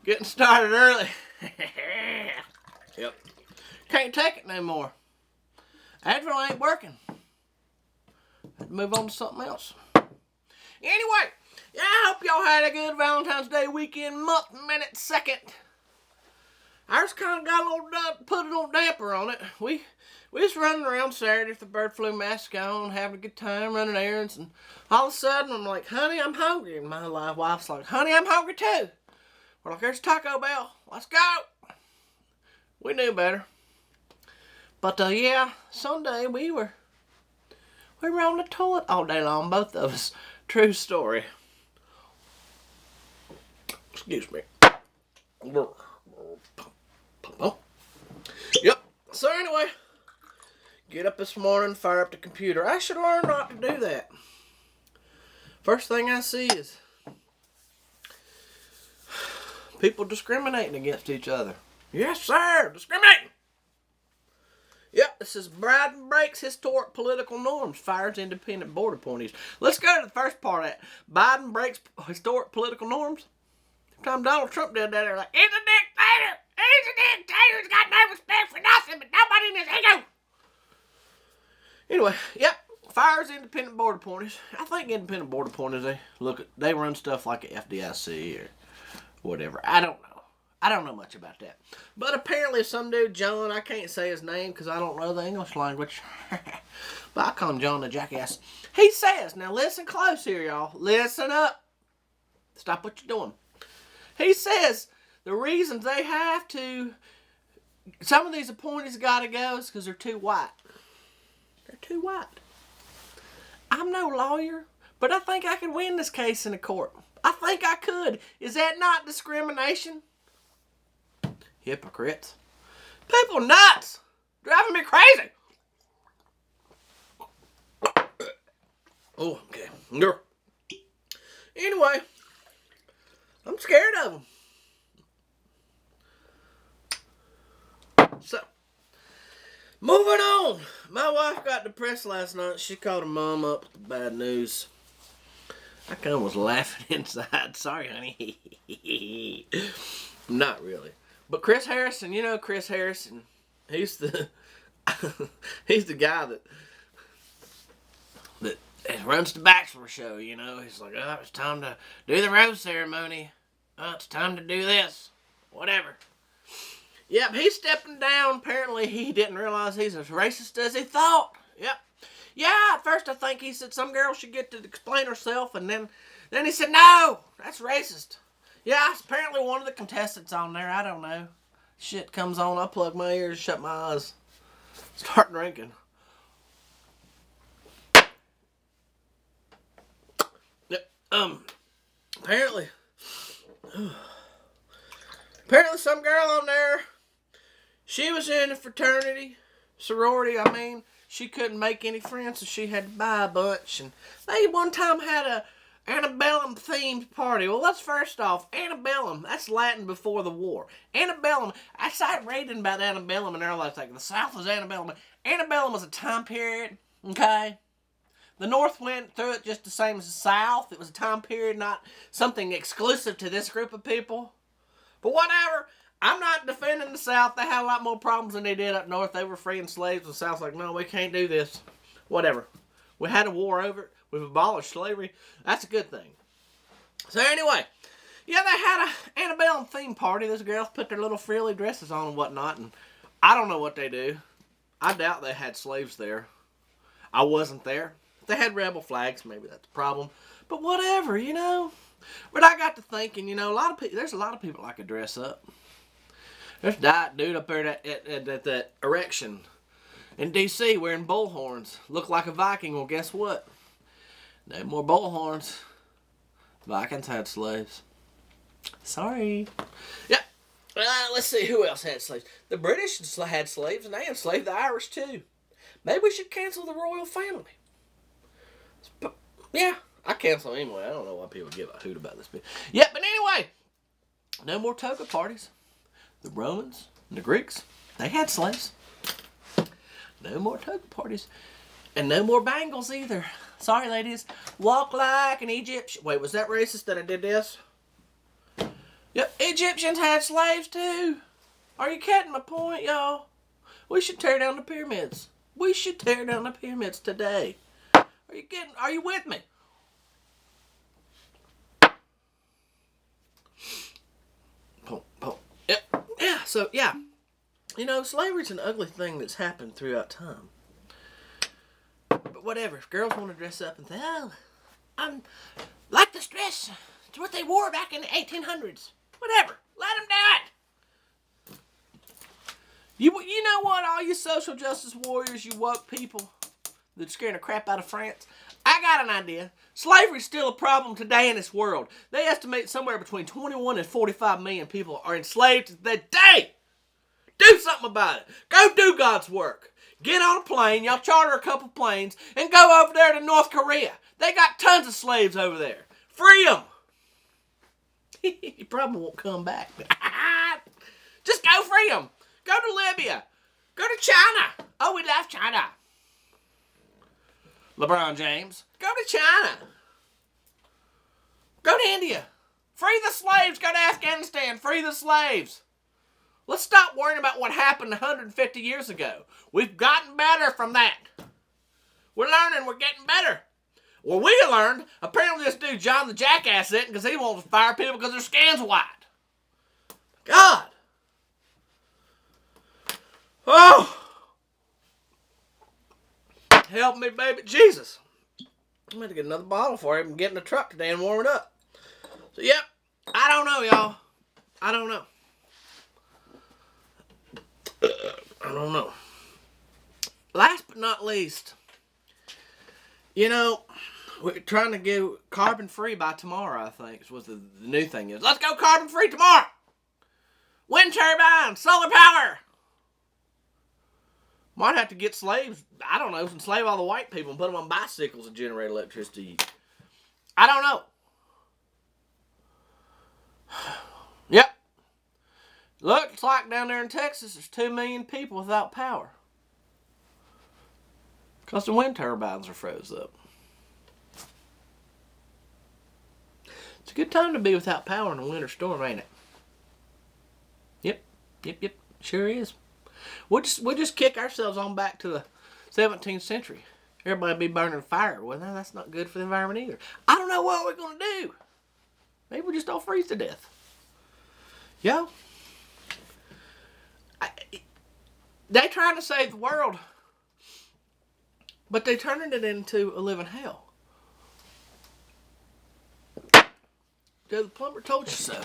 Getting started early. Yep. Can't take it no more. Advil ain't working. Had to move on to something else. Anyway, yeah, I hope y'all had a good Valentine's Day weekend, month, minute, second. Ours kind of got a little, put a little damper on it. We was running around Saturday with the bird flu mask on, having a good time, running errands, and all of a sudden I'm like, honey, I'm hungry. And my wife's like, honey, I'm hungry too. We're like, there's Taco Bell. Let's go. We knew better. But yeah, Sunday we were on the toilet all day long, both of us. True story. Excuse me. Yep. So anyway, get up this morning, fire up the computer. I should learn not to do that. First thing I see is people discriminating against each other. Yes, sir. Discriminating. Yep, this is Biden breaks historic political norms, fires independent board appointees. Let's go to the first part of that. Biden breaks historic political norms. Every time Donald Trump did that, they're like, he's a dictator. He's a dictator. He's got no respect for nothing but nobody in his ego. Anyway, yep, fires independent board appointees. I think independent board appointees, they run stuff like a FDIC or whatever. I don't know. I don't know much about that. But apparently some dude, John, I can't say his name because I don't know the English language. But I call him John the Jackass. He says, now listen close here, y'all. Listen up. Stop what you're doing. He says the reasons they have to, some of these appointees got to go is because they're too white. They're too white. I'm no lawyer, but I think I could win this case in a court. I think I could. Is that not discrimination? Hypocrites. People nuts. Driving me crazy. Oh, okay. Anyway, I'm scared of them. So, moving on. My wife got depressed last night. She called her mom up with the bad news. I kind of was laughing inside. Sorry, honey. Not really. But Chris Harrison, you know Chris Harrison, he's the he's the guy that runs the Bachelor show, you know. He's like, oh, it's time to do the rose ceremony. Oh, it's time to do this. Whatever. Yep, he's stepping down. Apparently he didn't realize he's as racist as he thought. Yep. Yeah, at first I think he said some girl should get to explain herself, and then he said, no, that's racist. Yeah, apparently one of the contestants on there, I don't know. Shit comes on, I plug my ears, shut my eyes, start drinking. Yep, apparently some girl on there, she was in a sorority, she couldn't make any friends, so she had to buy a bunch, and they one time had a Antebellum themed party. Well, let's first off, Antebellum, that's Latin before the war. Antebellum, I started reading about Antebellum and everybody's like, the South was Antebellum. Antebellum was a time period, okay? The North went through it just the same as the South. It was a time period, not something exclusive to this group of people. But whatever, I'm not defending the South. They had a lot more problems than they did up North. They were freeing slaves. The South's like, no, we can't do this. Whatever. We had a war over it. We've abolished slavery. That's a good thing. So anyway, yeah, they had a Antebellum theme party. Those girls put their little frilly dresses on and whatnot, and I don't know what they do. I doubt they had slaves there. I wasn't there. If they had rebel flags, maybe that's a problem. But whatever, you know. But I got to thinking, you know, there's a lot of people I could dress up. There's that dude up there at that erection in D.C. wearing bullhorns. Looked like a Viking. Well, guess what? No more bullhorns. Vikings had slaves. Sorry. Yep. Let's see who else had slaves. The British had slaves, and they enslaved the Irish too. Maybe we should cancel the royal family. But, yeah, I cancel them anyway. I don't know why people give a hoot about this. Yeah, but anyway, no more toga parties. The Romans and the Greeks, they had slaves. No more toga parties. And no more bangles either. Sorry, ladies. Walk like an Egyptian. Wait, was that racist that I did this? Yep, Egyptians had slaves too. Are you getting my point, y'all? We should tear down the pyramids. We should tear down the pyramids today. Are you with me? Yep. Yeah, so yeah. You know, slavery's an ugly thing that's happened throughout time. But whatever, if girls want to dress up and say, oh, I'm like this dress. It's what they wore back in the 1800s. Whatever, let them do it. You know what, all you social justice warriors, you woke people that scaring the crap out of France, I got an idea. Slavery's still a problem today in this world. They estimate somewhere between 21 and 45 million people are enslaved today. Do something about it. Go do God's work. Get on a plane, y'all charter a couple planes, and go over there to North Korea. They got tons of slaves over there. Free them. You probably won't come back. Just go free them. Go to Libya. Go to China. Oh, we love China. LeBron James. Go to China. Go to India. Free the slaves. Go to Afghanistan. Free the slaves. Let's stop worrying about what happened 150 years ago. We've gotten better from that. We're learning. We're getting better. Well, we learned. Apparently this dude, John the Jackass, didn't because he wants to fire people because their skin's white. God. Oh. Help me, baby Jesus. I'm going to get another bottle for him and get in the truck today and warm it up. So, yep. I don't know, y'all. I don't know. I don't know. Last but not least, you know, we're trying to go carbon free by tomorrow, I think, is what the new thing is. Let's go carbon free tomorrow. Wind turbines, solar power. Might have to get slaves, I don't know, enslave all the white people and put them on bicycles and generate electricity. I don't know. Yep. Looks like down there in Texas, there's 2 million people without power. Because the wind turbines are froze up. It's a good time to be without power in a winter storm, ain't it? Yep. Sure is. We'll just kick ourselves on back to the 17th century. Everybody be burning fire. Well, no, that's not good for the environment either. I don't know what we're going to do. Maybe we just don't freeze to death. Yo. They trying to save the world, but they turning it into a living hell. The plumber told you so.